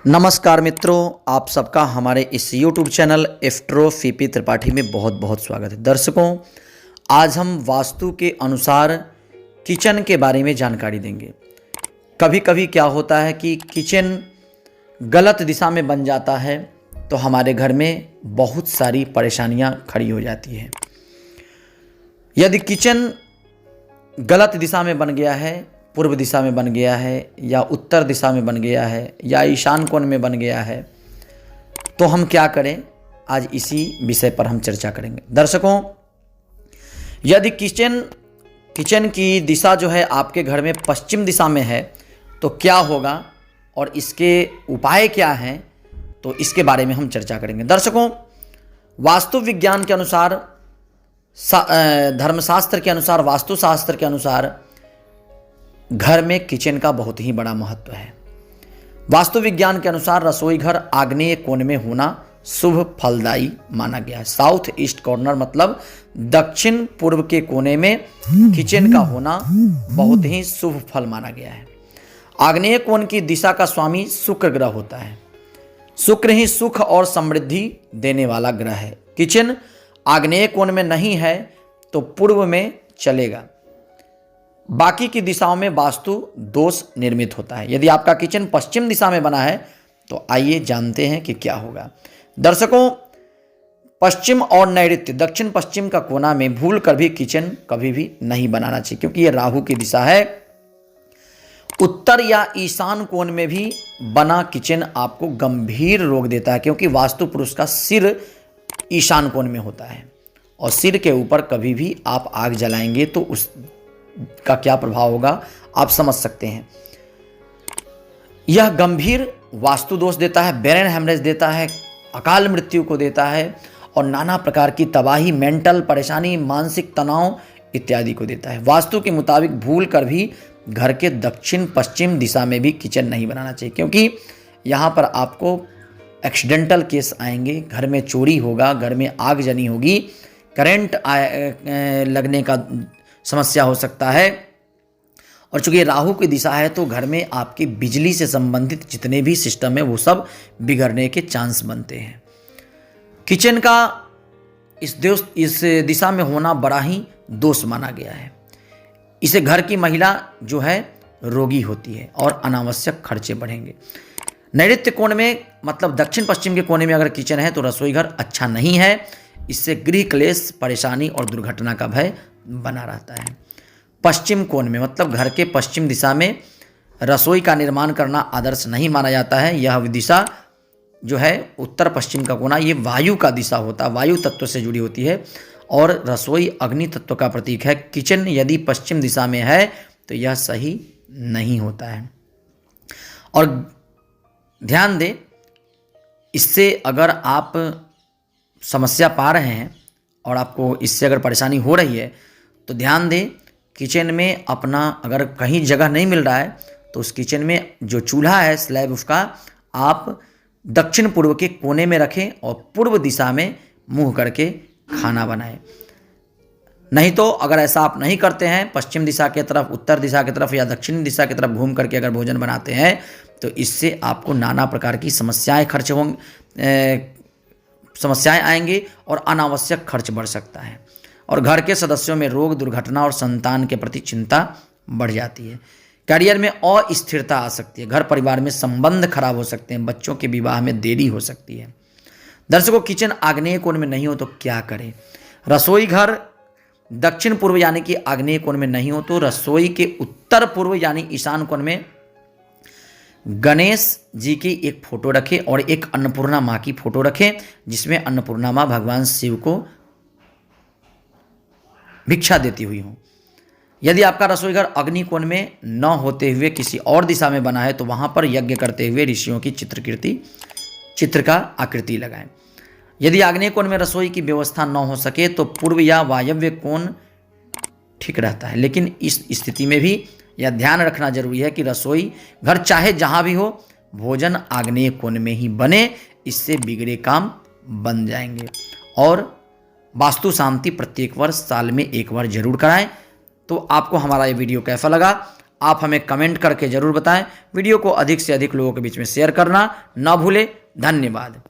नमस्कार मित्रों, आप सबका हमारे इस YouTube channel astro P Tripathi में बहुत बहुत स्वागत है। दर्शकों, आज हम वास्तु के अनुसार किचन के बारे में जानकारी देंगे। कभी कभी क्या होता है कि किचन गलत दिशा में बन जाता है तो हमारे घर में बहुत सारी परेशानियां खड़ी हो जाती हैं। यदि किचन गलत दिशा में बन गया है, पूर्व दिशा में बन गया है या उत्तर दिशा में बन गया है या ईशान कोण में बन गया है, तो हम क्या करें, आज इसी विषय पर हम चर्चा करेंगे। दर्शकों, यदि किचन की दिशा जो है आपके घर में पश्चिम दिशा में है तो क्या होगा और इसके उपाय क्या हैं, तो इसके बारे में हम चर्चा करेंगे। दर्शकों, वास्तु विज्ञान के अनुसार, धर्मशास्त्र के अनुसार, वास्तुशास्त्र के अनुसार घर में किचन का बहुत ही बड़ा महत्व है। वास्तु विज्ञान के अनुसार रसोई घर आग्नेय कोण में होना शुभ फलदायी माना गया है। साउथ ईस्ट कॉर्नर मतलब दक्षिण पूर्व के कोने में किचन का होना बहुत ही शुभ फल माना गया है। आग्नेय कोण की दिशा का स्वामी शुक्र ग्रह होता है। शुक्र ही सुख और समृद्धि देने वाला ग्रह है। किचन आग्नेय कोण में नहीं है तो पूर्व में चलेगा। बाकी की दिशाओं में वास्तु दोष निर्मित होता है। यदि आपका किचन पश्चिम दिशा में बना है तो आइए जानते हैं कि क्या होगा। दर्शकों, पश्चिम और नैऋत्य दक्षिण पश्चिम का कोना में भूल कर भी किचन कभी भी नहीं बनाना चाहिए, क्योंकि यह राहु की दिशा है। उत्तर या ईशान कोण में भी बना किचन आपको गंभीर रोग देता है, क्योंकि वास्तु पुरुष का सिर ईशान कोण में होता है और सिर के ऊपर कभी भी आप आग जलाएंगे तो उस का क्या प्रभाव होगा आप समझ सकते हैं। यह गंभीर वास्तु दोष देता है, ब्रेन हेमरेज देता है, अकाल मृत्यु को देता है और नाना प्रकार की तबाही, मेंटल परेशानी, मानसिक तनाव इत्यादि को देता है। वास्तु के मुताबिक भूल कर भी घर के दक्षिण पश्चिम दिशा में भी किचन नहीं बनाना चाहिए, क्योंकि यहाँ पर आपको एक्सीडेंटल केस आएंगे, घर में चोरी होगा, घर में आग जनी होगी, करंट लगने का समस्या हो सकता है। और चूंकि राहु की दिशा है तो घर में आपकी बिजली से संबंधित जितने भी सिस्टम है वो सब बिगड़ने के चांस बनते हैं। किचन का इस दिशा में होना बड़ा ही दोष माना गया है। इसे घर की महिला जो है रोगी होती है और अनावश्यक खर्चे बढ़ेंगे। नैऋत्य कोण में मतलब दक्षिण पश्चिम के कोने में अगर किचन है तो रसोई घर अच्छा नहीं है। इससे गृह क्लेश, परेशानी और दुर्घटना का भय बना रहता है। पश्चिम कोण में मतलब घर के पश्चिम दिशा में रसोई का निर्माण करना आदर्श नहीं माना जाता है। यह दिशा जो है उत्तर पश्चिम का कोना, ये वायु का दिशा होता है, वायु तत्व से जुड़ी होती है और रसोई अग्नि तत्व का प्रतीक है। किचन यदि पश्चिम दिशा में है तो यह सही नहीं होता है। और ध्यान दें, इससे अगर आप समस्या पा रहे हैं और आपको इससे अगर परेशानी हो रही है तो ध्यान दें, किचन में अपना अगर कहीं जगह नहीं मिल रहा है तो उस किचन में जो चूल्हा है स्लैब, उसका आप दक्षिण पूर्व के कोने में रखें और पूर्व दिशा में मुंह करके खाना बनाएं। नहीं तो अगर ऐसा आप नहीं करते हैं, पश्चिम दिशा की तरफ, उत्तर दिशा की तरफ या दक्षिण दिशा की तरफ घूम करके अगर भोजन बनाते हैं तो इससे आपको नाना प्रकार की समस्याएं आएंगी और अनावश्यक खर्च बढ़ सकता है और घर के सदस्यों में रोग, दुर्घटना और संतान के प्रति चिंता बढ़ जाती है। करियर में अस्थिरता आ सकती है, घर परिवार में संबंध खराब हो सकते हैं, बच्चों के विवाह में देरी हो सकती है। दर्शकों, किचन आग्नेय कोण में नहीं हो तो क्या करें। रसोई घर दक्षिण पूर्व यानी कि आग्नेय कोण में नहीं हो तो रसोई के उत्तर पूर्व यानी ईशान कोण में गणेश जी की एक फोटो रखें और एक अन्नपूर्णा माँ की फोटो रखें, जिसमें अन्नपूर्णा माँ भगवान शिव को भिक्षा देती हुई हो। यदि आपका रसोई घर अग्नि कोण में न होते हुए किसी और दिशा में बना है तो वहां पर यज्ञ करते हुए ऋषियों की चित्र का आकृति लगाएं। यदि आग्नेय कोण में रसोई की व्यवस्था न हो सके तो पूर्व या वायव्य कोण ठीक रहता है, लेकिन इस स्थिति में भी यह ध्यान रखना जरूरी है कि रसोई घर चाहे जहां भी हो, भोजन आग्नेय कोण में ही बने। इससे बिगड़े काम बन जाएंगे। और वास्तु शांति प्रत्येक वर्ष साल में एक बार जरूर कराएं। तो आपको हमारा ये वीडियो कैसा लगा आप हमें कमेंट करके ज़रूर बताएं। वीडियो को अधिक से अधिक लोगों के बीच में शेयर करना ना भूलें। धन्यवाद।